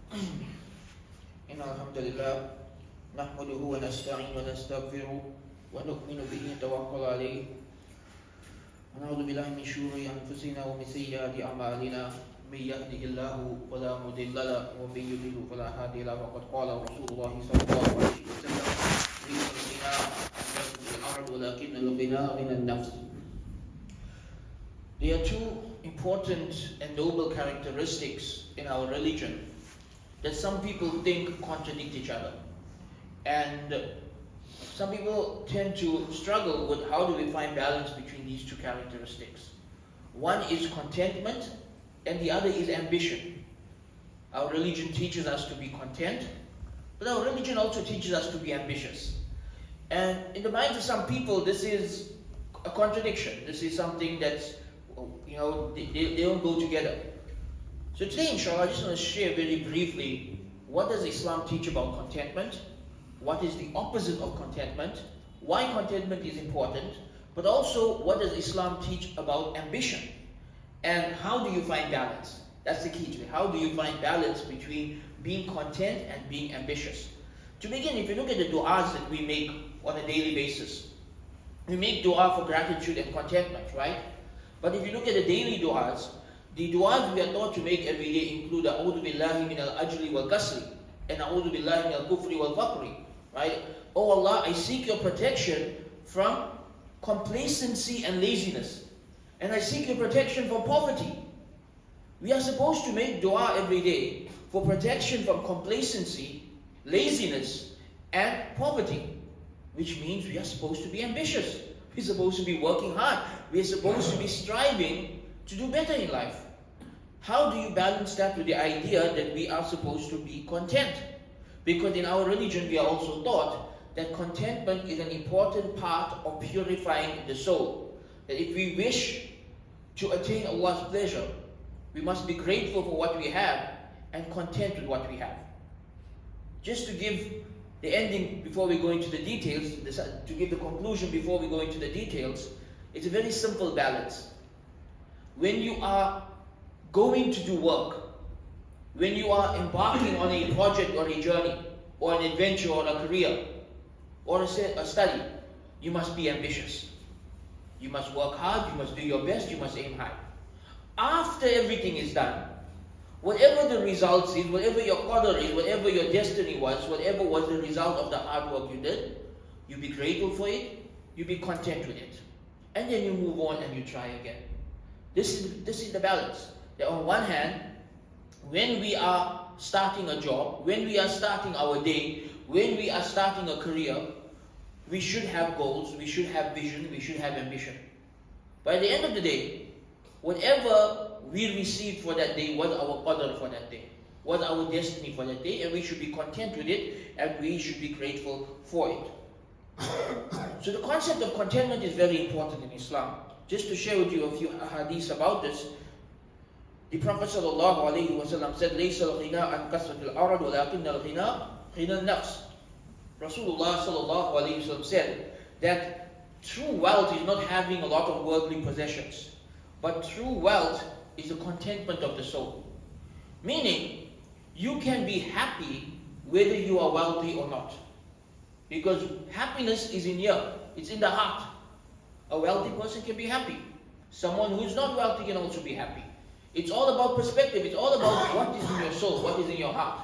إن الحمد لله نحمده ونستعين ونستغفره ونؤمن به ونتوكل عليه ونعوذ بالله من شرور أنفسنا ومن سيئات أعمالنا من يهده الله فلا مضل له ومن يضلل فلا هادي له وقد قال رسول الله صلى الله عليه وسلم ليس الغنى عن كثرة الأرض ولكن الغنى غنى النفس. There are two important and noble characteristics in our religion that some people think contradict each other, and some people tend to struggle with how do we find balance between these two characteristics. One is contentment and the other is ambition. Our religion teaches us to be content, but our religion also teaches us to be ambitious. And in the minds of some people, this is a contradiction. This is something that's, they don't go together. So today, inshallah, I just want to share very briefly, what does Islam teach about contentment? What is the opposite of contentment? Why contentment is important? But also, what does Islam teach about ambition? And how do you find balance? That's the key to it. How do you find balance between being content and being ambitious? To begin, if you look at the du'as that we make on a daily basis, we make dua for gratitude and contentment, right? But if you look at the daily du'as, the du'as we are taught to make every day include A'udhu billahi min al-ajli wal-kasri and A'udhu billahi min al-kufri wal-faqri, right? Oh Allah, I seek your protection from complacency and laziness. And I seek your protection from poverty. We are supposed to make dua every day for protection from complacency, laziness, and poverty. Which means we are supposed to be ambitious. We're supposed to be working hard. We're supposed to be striving to do better in life. How do you balance that with the idea that we are supposed to be content? Because in our religion we are also taught that contentment is an important part of purifying the soul. That if we wish to attain Allah's pleasure, we must be grateful for what we have and content with what we have. Just to give the ending before we go into the details, to give the conclusion before we go into the details, it's a very simple balance. When you are going to do work, when you are embarking on a project or a journey, or an adventure or a career, or a study, you must be ambitious. You must work hard, you must do your best, you must aim high. After everything is done, whatever the results is, whatever your qadr is, whatever your destiny was, whatever was the result of the hard work you did, you be grateful for it, you be content with it. And then you move on and you try again. This is the balance. That on one hand, when we are starting a job, when we are starting our day, when we are starting a career, we should have goals, we should have vision, we should have ambition. By the end of the day, whatever we received for that day was our qadr for that day, was our destiny for that day, and we should be content with it, and we should be grateful for it. So the concept of contentment is very important in Islam. Just to share with you a few hadiths about this, the Prophet ﷺ said, لَيْسَ الْغِنَىٰ عَنْ كَثْرَةِ الْأَرَضِ وَلَكِنَّ الْغِنَىٰ غِنَى النَّفْسِ. Rasulullah ﷺ said that true wealth is not having a lot of worldly possessions, but true wealth is the contentment of the soul. Meaning, you can be happy whether you are wealthy or not. Because happiness is in here, it's in the heart. A wealthy person can be happy. Someone who is not wealthy can also be happy. It's all about perspective. It's all about what is in your soul, what is in your heart.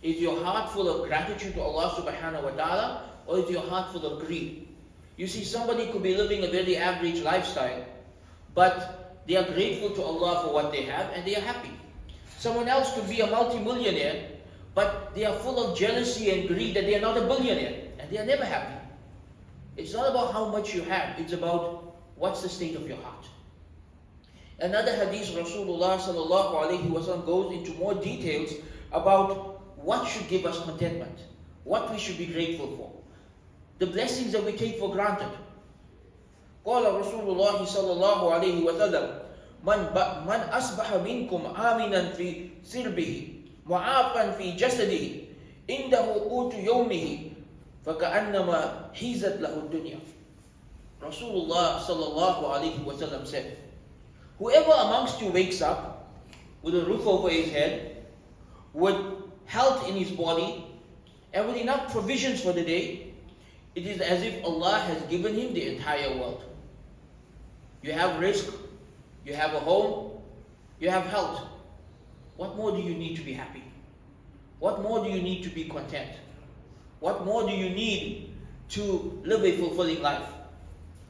Is your heart full of gratitude to Allah subhanahu wa ta'ala, or is your heart full of greed? You see, somebody could be living a very average lifestyle, but they are grateful to Allah for what they have and they are happy. Someone else could be a multi-millionaire, but they are full of jealousy and greed that they are not a billionaire, and they are never happy. It's not about how much you have, it's about what's the state of your heart. Another hadith, Rasulullah sallallahu alayhi wa sallam goes into more details about what should give us contentment, what we should be grateful for, the blessings that we take for granted. قال رسول الله صلى الله عليه وسلم من أصبح منكم آمنا في سربه معافا في جسده عنده قوت يومه فكأنما حيزت له الدنيا. Rasulullah sallallahu alayhi wa sallam said, whoever amongst you wakes up with a roof over his head, with health in his body, and with enough provisions for the day, it is as if Allah has given him the entire world. You have rizq, you have a home, you have health. What more do you need to be happy? What more do you need to be content? What more do you need to live a fulfilling life?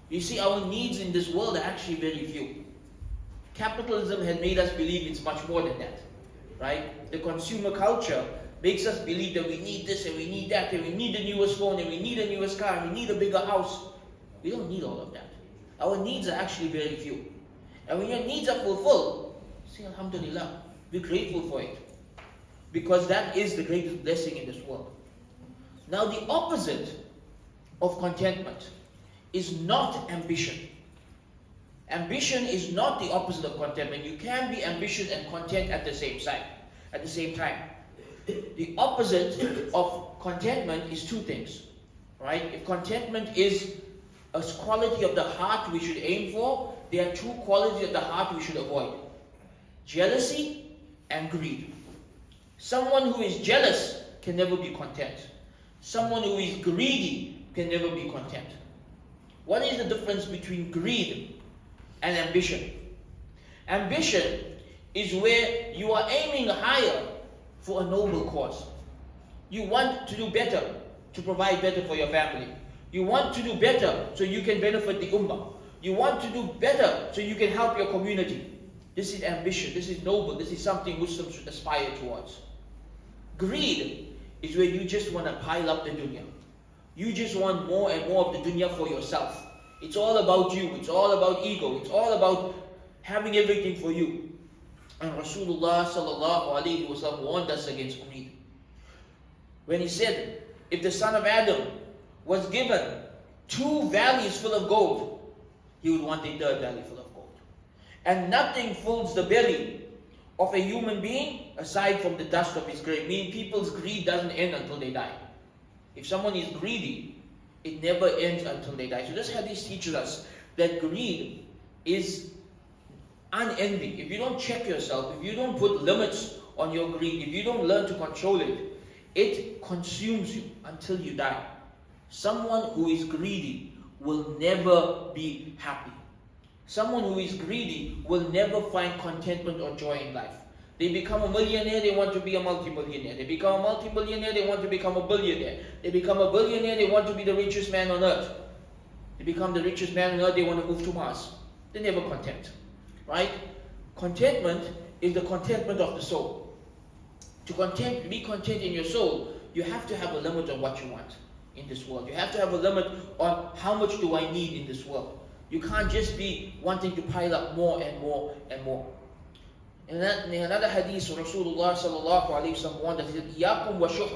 You see, our needs in this world are actually very few. Capitalism has made us believe it's much more than that, right? The consumer culture makes us believe that we need this and we need that and we need the newest phone and we need the newest car and we need a bigger house. We don't need all of that. Our needs are actually very few. And when your needs are fulfilled, say Alhamdulillah, be grateful for it. Because that is the greatest blessing in this world. Now the opposite of contentment is not ambition. Ambition is not the opposite of contentment. You can be ambitious and content at the same time. The opposite of contentment is two things, right? If contentment is a quality of the heart we should aim for, there are two qualities of the heart we should avoid: jealousy and greed. Someone who is jealous can never be content. Someone who is greedy can never be content. What is the difference between greed and ambition? Ambition is where you are aiming higher for a noble cause. You want to do better, to provide better for your family. You want to do better so you can benefit the ummah. You want to do better so you can help your community. This is ambition, this is noble, this is something Muslims should aspire towards. Greed is where you just want to pile up the dunya. You just want more and more of the dunya for yourself. It's all about you, it's all about ego, it's all about having everything for you. And Rasulullah sallallahu alaihi wasallam warned us against greed. When he said, if the son of Adam was given 2 valleys full of gold, he would want a 3rd valley full of gold. And nothing fills the belly of a human being aside from the dust of his grave. Meaning people's greed doesn't end until they die. If someone is greedy, it never ends until they die. So this hadith teaches us that greed is unending. If you don't check yourself, if you don't put limits on your greed, if you don't learn to control it, it consumes you until you die. Someone who is greedy will never be happy. Someone who is greedy will never find contentment or joy in life. They become a millionaire, they want to be a multi-millionaire. They become a multi-millionaire, they want to become a billionaire. They become a billionaire, they want to be the richest man on earth. They become the richest man on earth, they want to move to Mars. They're never content, right? Contentment is the contentment of the soul. To be content in your soul, you have to have a limit on what you want in this world. You have to have a limit on how much do I need in this world. You can't just be wanting to pile up more and more and more. In another hadith, Rasulullah sallallahu alaihi wasallam warned us, he said, "Iyakum wa shuh."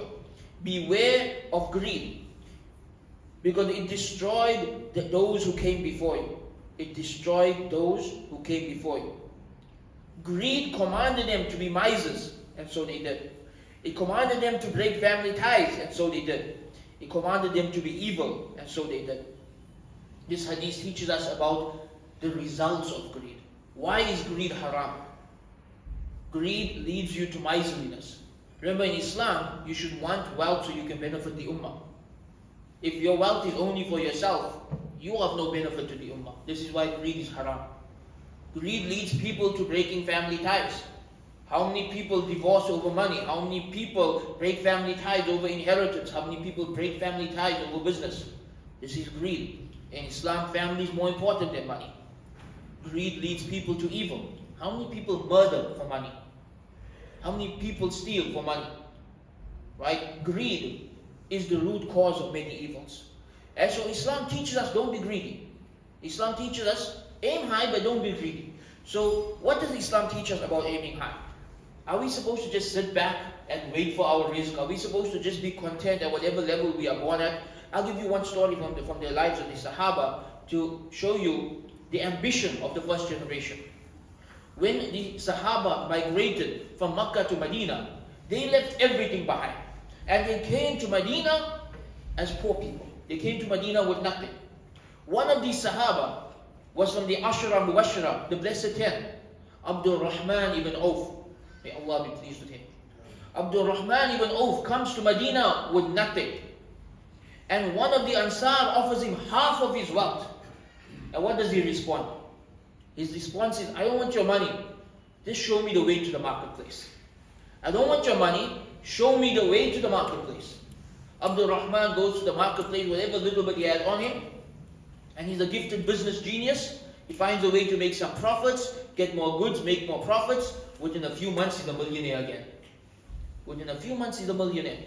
Beware of greed, because it destroyed those who came before you. It destroyed those who came before you. Greed commanded them to be misers, and so they did. It commanded them to break family ties, and so they did. It commanded them to be evil, and so they did. This hadith teaches us about the results of greed. Why is greed haram? Greed leads you to miserliness. Remember, in Islam, you should want wealth so you can benefit the ummah. If your wealth is only for yourself, you have no benefit to the ummah. This is why greed is haram. Greed leads people to breaking family ties. How many people divorce over money? How many people break family ties over inheritance? How many people break family ties over business? This is greed. In Islam, family is more important than money. Greed leads people to evil. How many people murder for money? How many people steal for money? Right? Greed is the root cause of many evils. And so Islam teaches us, don't be greedy. Islam teaches us, aim high but don't be greedy. So what does Islam teach us about aiming high? Are we supposed to just sit back and wait for our rizq? Are we supposed to just be content at whatever level we are born at? I'll give you one story from the lives of the Sahaba to show you the ambition of the first generation. When the Sahaba migrated from Makkah to Medina, they left everything behind. And they came to Medina as poor people. They came to Medina with nothing. One of these Sahaba was from the Ashra Mubashara, the Blessed 10, Abdul Rahman ibn Auf. May Allah be pleased with him. Abdul Rahman ibn Auf comes to Medina with nothing. And one of the Ansar offers him half of his wealth. And what does he respond? His response is, I don't want your money. Just show me the way to the marketplace. I don't want your money. Show me the way to the marketplace. Abdul Rahman goes to the marketplace, whatever little bit he has on him. And he's a gifted business genius. He finds a way to make some profits, get more goods, make more profits. Within a few months, he's a millionaire again. Within a few months, he's a millionaire.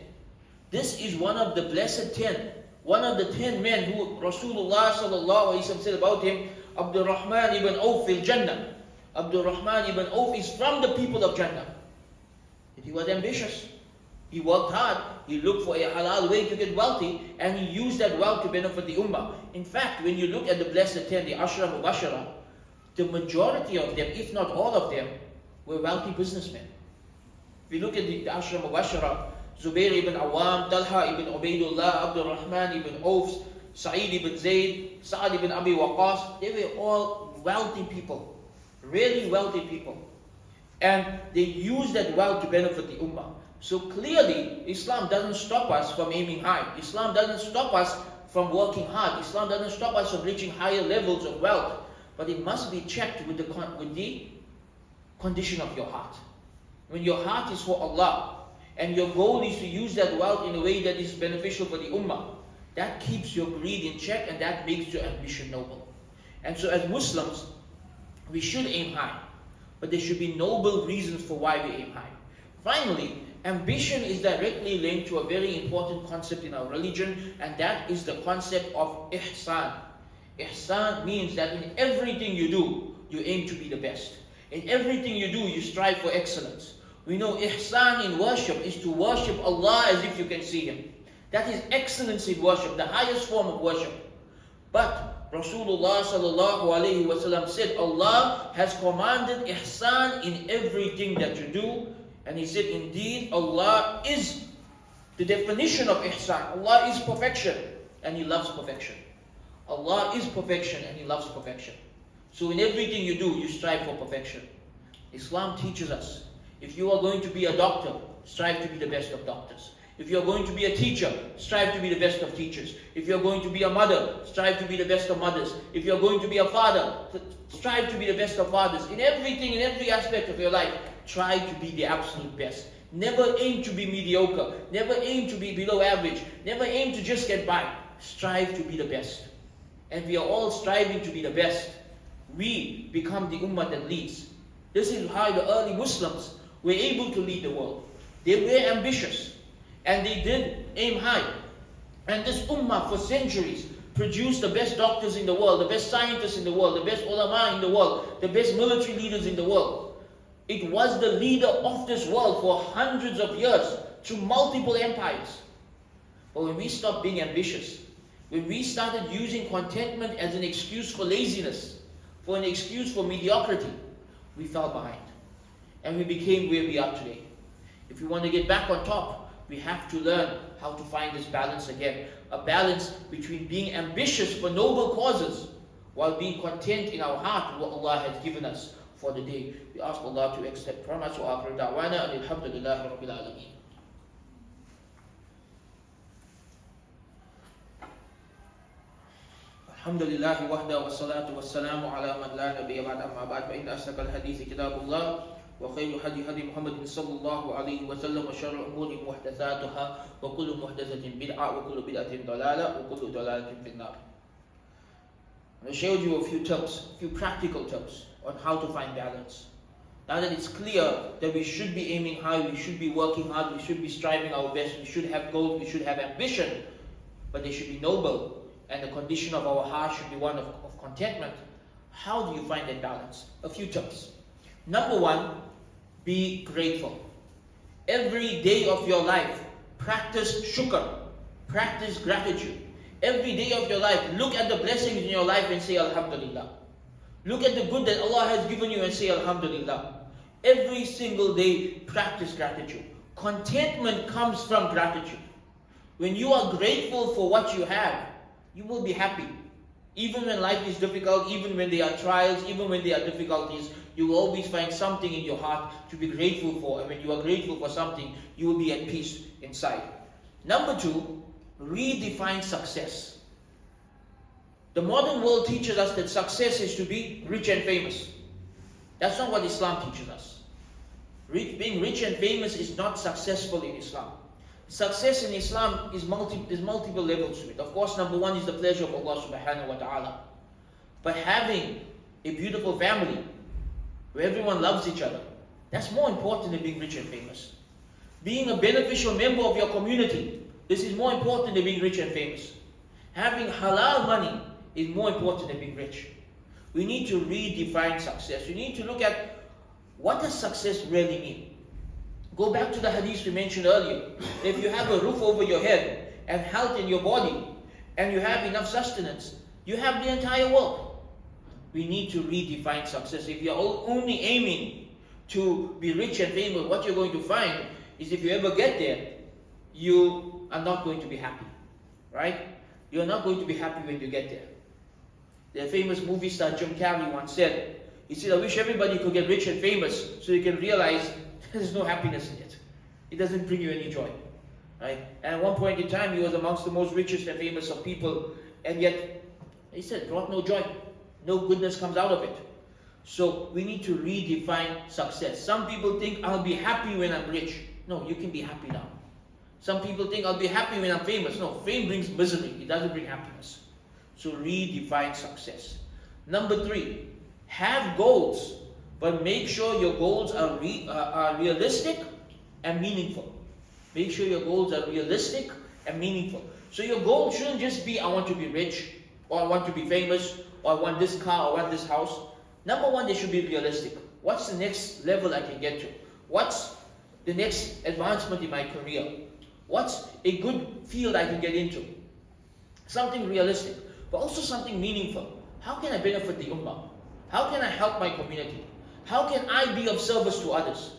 This is one of the blessed 10. One of the 10 men who Rasulullah sallallahu alaihi wasallam said about him, Abdul Rahman ibn Auf fil Jannah. Abdul Rahman ibn Auf is from the people of Jannah. He was ambitious. He worked hard. He looked for a halal way to get wealthy, and he used that wealth to benefit the ummah. In fact, when you look at the blessed 10, the Ashra Mubashara, the majority of them, if not all of them, were wealthy businessmen. If you look at the Ashra Mubashara, Zubair ibn Awam, Talha ibn Ubaidullah, Abdul Rahman ibn Auf, Sa'id ibn Zayd, Sa'ad ibn Abi Waqas, they were all wealthy people, really wealthy people. And they used that wealth to benefit the ummah. So clearly, Islam doesn't stop us from aiming high. Islam doesn't stop us from working hard. Islam doesn't stop us from reaching higher levels of wealth. But it must be checked with the condition of your heart. When your heart is for Allah, and your goal is to use that wealth in a way that is beneficial for the ummah, that keeps your greed in check, and that makes your ambition noble. And so as Muslims, we should aim high. But there should be noble reasons for why we aim high. Finally, ambition is directly linked to a very important concept in our religion, and that is the concept of ihsan. Ihsan means that in everything you do, you aim to be the best. In everything you do, you strive for excellence. We know ihsan in worship is to worship Allah as if you can see Him. That is excellence in worship, the highest form of worship. But Rasulullah sallallahu alaihi wasallam said, Allah has commanded ihsan in everything that you do. And He said, indeed, Allah is the definition of ihsan. Allah is perfection, and He loves perfection. Allah is perfection, and He loves perfection. So in everything you do, you strive for perfection. Islam teaches us, if you are going to be a doctor, strive to be the best of doctors. If you are going to be a teacher, strive to be the best of teachers. If you are going to be a mother, strive to be the best of mothers. If you are going to be a father, strive to be the best of fathers. In everything, in every aspect of your life, try to be the absolute best. Never aim to be mediocre. Never aim to be below average. Never aim to just get by. Strive to be the best. And we are all striving to be the best. We become the ummah that leads. This is how the early Muslims were able to lead the world. They were ambitious, and they did aim high. And this ummah for centuries produced the best doctors in the world, the best scientists in the world, the best ulama in the world, the best military leaders in the world. It was the leader of this world for hundreds of years through multiple empires. But when we stopped being ambitious, when we started using contentment as an excuse for laziness, for an excuse for mediocrity, we fell behind. And we became where we are today. If we want to get back on top, we have to learn how to find this balance again. A balance between being ambitious for noble causes while being content in our heart with what Allah has given us for the day. We ask Allah to accept from us. Wa akhiru da'wana and alhamdulillahi rabbil alameen. الحمد لله وحده والصلاة والسلام على من لا نبي بعد أما بعد فإن أصدق الحديث كتاب الله وخير هدي محمد صلى الله عليه وسلم وشر الأمور محدثاتها وكل محدثة بدعة وكل بدعة ضلالة وكل ضلالة في النار. I showed you a few tips, a few practical tips on how to find balance. Now that it's clear that we should be aiming high, we should be working hard, we should be striving our best, we should have goals, we should have ambition, but they should be noble. And the condition of our heart should be one of contentment. How do you find that balance? A few tips. Number one, be grateful. Every day of your life, practice shukr, practice gratitude. Every day of your life, look at the blessings in your life and say Alhamdulillah. Look at the good that Allah has given you and say Alhamdulillah. Every single day, practice gratitude. Contentment comes from gratitude. When you are grateful for what you have, you will be happy. Even when life is difficult, even when there are trials, even when there are difficulties, you will always find something in your heart to be grateful for. And when you are grateful for something, you will be at peace inside. Number 2, redefine success. The modern world teaches us that success is to be rich and famous. That's not what Islam teaches us. Being rich and famous is not successful in Islam. Success in Islam is there's multiple levels to it. Of course, number 1 is the pleasure of Allah subhanahu wa ta'ala. But having a beautiful family where everyone loves each other, that's more important than being rich and famous. Being a beneficial member of your community, this is more important than being rich and famous. Having halal money is more important than being rich. We need to redefine success. We need to look at what does success really mean. Go back to the hadith we mentioned earlier. If you have a roof over your head and health in your body and you have enough sustenance, you have the entire world. We need to redefine success. If you're only aiming to be rich and famous, what you're going to find is if you ever get there, you are not going to be happy. Right? You're not going to be happy when you get there. The famous movie star Jim Carrey once said, he said, I wish everybody could get rich and famous so you can realize there's no happiness in it. It doesn't bring you any joy. Right? And at one point in time, he was amongst the most richest and famous of people, and yet, he said, brought no joy. No goodness comes out of it. So we need to redefine success. Some people think I'll be happy when I'm rich. No, you can be happy now. Some people think I'll be happy when I'm famous. No, fame brings misery. It doesn't bring happiness. So redefine success. Number 3, have goals, but make sure your goals are realistic and meaningful. Make sure your goals are realistic and meaningful. So your goal shouldn't just be, I want to be rich, or I want to be famous, or I want this car, or I want this house. Number 1, they should be realistic. What's the next level I can get to? What's the next advancement in my career? What's a good field I can get into? Something realistic, but also something meaningful. How can I benefit the ummah? How can I help my community? How can I be of service to others?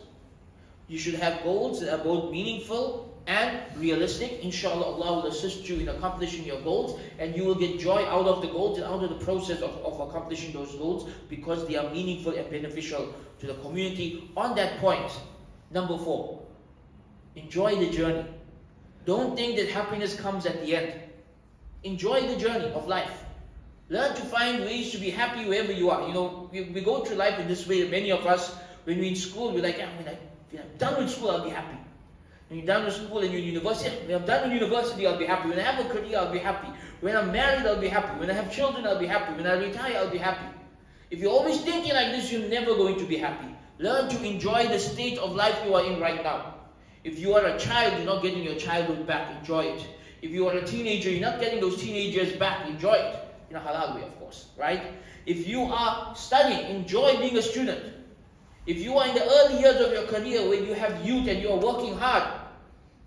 You should have goals that are both meaningful and realistic. Inshallah, Allah will assist you in accomplishing your goals, and you will get joy out of the goals and out of the process of accomplishing those goals, because they are meaningful and beneficial to the community. On that point, number 4, enjoy the journey. Don't think that happiness comes at the end. Enjoy the journey of life. Learn to find ways to be happy wherever you are. You know, we go through life in this way. Many of us, when we're in school, we're like, when I'm done with school, I'll be happy. When you're done with school and you're in university, when I'm done with university, I'll be happy. When I have a career, I'll be happy. When I'm married, I'll be happy. When I have children, I'll be happy. When I retire, I'll be happy. If you're always thinking like this, you're never going to be happy. Learn to enjoy the state of life you are in right now. If you are a child, you're not getting your childhood back, enjoy it. If you are a teenager, you're not getting those teenagers back, enjoy it. In a halal way, of course, right? If you are studying, enjoy being a student. If you are in the early years of your career where you have youth and you are working hard,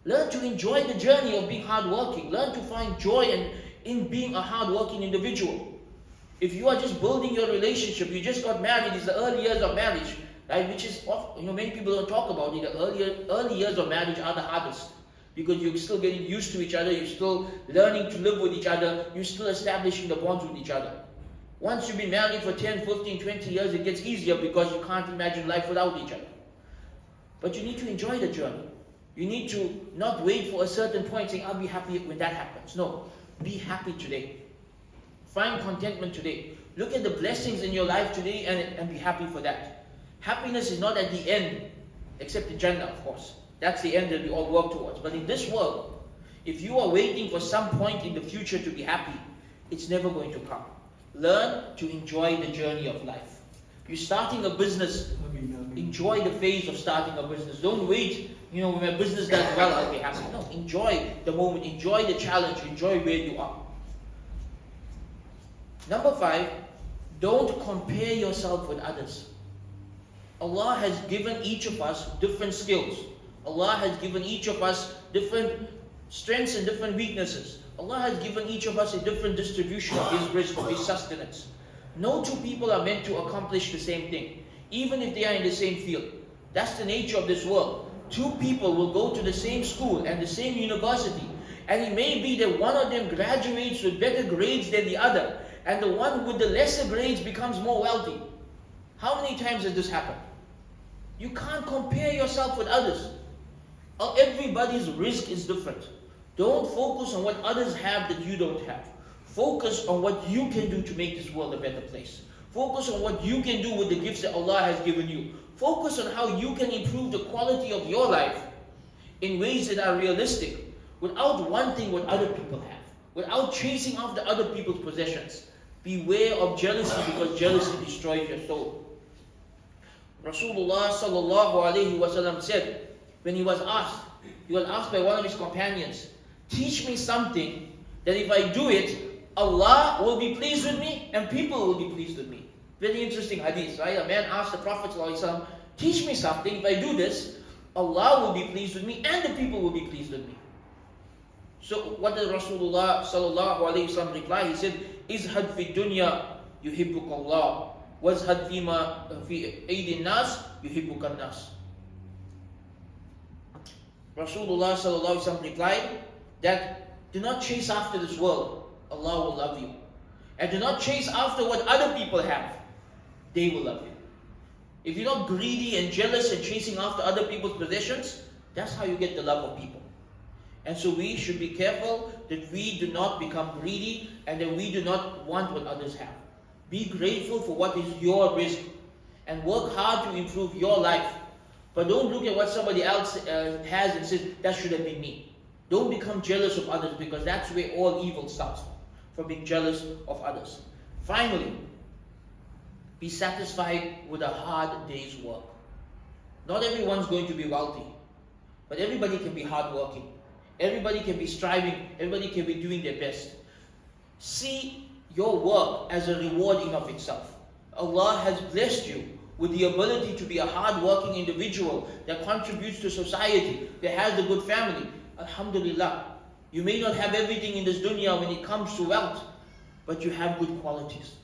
learn to enjoy the journey of being hardworking. Learn to find joy in being a hardworking individual. If you are just building your relationship, you just got married, it's the early years of marriage, right? Which is, many people don't talk about it. The early years of marriage are the hardest, because you're still getting used to each other, you're still learning to live with each other, you're still establishing the bonds with each other. Once you've been married for 10, 15, 20 years, it gets easier because you can't imagine life without each other. But you need to enjoy the journey. You need to not wait for a certain point saying, I'll be happy when that happens. No, be happy today. Find contentment today. Look at the blessings in your life today and be happy for that. Happiness is not at the end, except in Jannah, of course. That's the end that we all work towards. But in this world, if you are waiting for some point in the future to be happy, it's never going to come. Learn to enjoy the journey of life. You're starting a business, enjoy the phase of starting a business. Don't wait, when my business does well, I'll be happy. No, enjoy the moment, enjoy the challenge, enjoy where you are. Number 5, don't compare yourself with others. Allah has given each of us different skills. Allah has given each of us different strengths and different weaknesses. Allah has given each of us a different distribution of His rizq, of His sustenance. No two people are meant to accomplish the same thing, even if they are in the same field. That's the nature of this world. Two people will go to the same school and the same university, and it may be that one of them graduates with better grades than the other, and the one with the lesser grades becomes more wealthy. How many times has this happened? You can't compare yourself with others. Everybody's risk is different. Don't focus on what others have that you don't have. Focus on what you can do to make this world a better place. Focus on what you can do with the gifts that Allah has given you. Focus on how you can improve the quality of your life in ways that are realistic, without wanting what other people have, without chasing after other people's possessions. Beware of jealousy, because jealousy destroys your soul. Rasulullah sallallahu alayhi wasallam said, when he was asked by one of his companions, teach me something that if I do it, Allah will be pleased with me and people will be pleased with me. Very interesting hadith, right? A man asked the Prophet sallallahu alayhi wasallam, teach me something, if I do this, Allah will be pleased with me and the people will be pleased with me. So what did Rasulullah sallallahu alayhi wasallam reply? He said, izhad fi dunya yuhibbuk Allah, wazhad fima fi aydin nas yuhibbukan nas. Rasulullah sallallahu alayhi wasallam replied that do not chase after this world, Allah will love you. And do not chase after what other people have, they will love you. If you're not greedy and jealous and chasing after other people's possessions, that's how you get the love of people. And so we should be careful that we do not become greedy and that we do not want what others have. Be grateful for what is your risk and work hard to improve your life. But don't look at what somebody else has and say, that should have been me. Don't become jealous of others, because that's where all evil starts from being jealous of others. Finally, be satisfied with a hard day's work. Not everyone's going to be wealthy, but everybody can be hardworking. Everybody can be striving. Everybody can be doing their best. See your work as a reward in of itself. Allah has blessed you with the ability to be a hard-working individual that contributes to society, that has a good family. Alhamdulillah. You may not have everything in this dunya when it comes to wealth, but you have good qualities.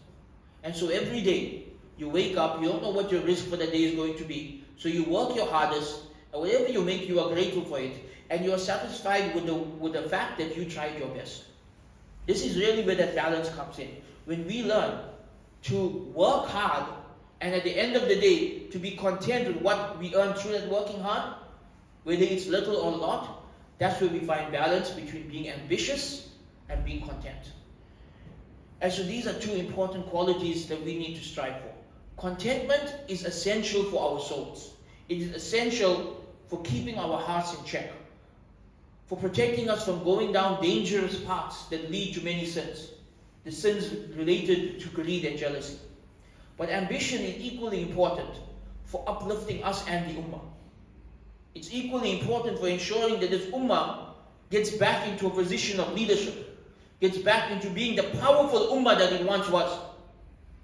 And so every day, you wake up, you don't know what your risk for the day is going to be, so you work your hardest, and whatever you make, you are grateful for it, and you are satisfied with the fact that you tried your best. This is really where that balance comes in. When we learn to work hard, and at the end of the day, to be content with what we earn through that working hard, whether it's little or a lot, that's where we find balance between being ambitious and being content. And so these are two important qualities that we need to strive for. Contentment is essential for our souls. It is essential for keeping our hearts in check, for protecting us from going down dangerous paths that lead to many sins, the sins related to greed and jealousy. But ambition is equally important for uplifting us and the ummah. It's equally important for ensuring that this ummah gets back into a position of leadership, gets back into being the powerful ummah that it once was.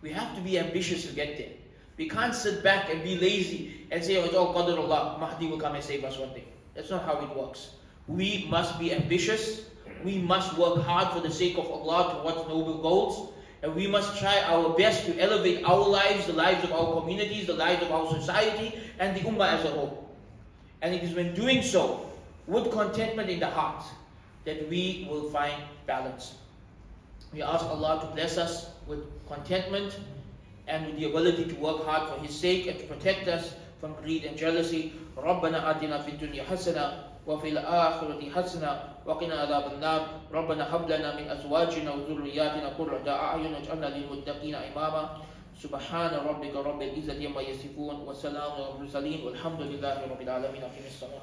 We have to be ambitious to get there. We can't sit back and be lazy and say, oh, it's all Qadarullah, Mahdi will come and save us one day. That's not how it works. We must be ambitious. We must work hard for the sake of Allah towards noble goals. And we must try our best to elevate our lives, the lives of our communities, the lives of our society, and the ummah as a whole. And it is when doing so, with contentment in the heart, that we will find balance. We ask Allah to bless us with contentment and with the ability to work hard for His sake and to protect us from greed and jealousy. رَبَّنَا آتِنَا فِي الدُّنْيَا حَسَنَةً وَفِي الْآخِرَةِ حَسَنَةً وَقِنَا عَذَابَ النَّارِ رَبَّنَا هَبْ لَنَا مِنْ أَزْوَاجِنَا وَذُرِّيَّاتِنَا قُرَّةَ أَعْيُنٍ وَاجْعَلْنَا لِلْمُتَّقِينَ إِمَامًا سبحان ربك رب العزة عما يصفون وسلام على المرسلين والحمد لله رب العالمين. أقم الصلاة.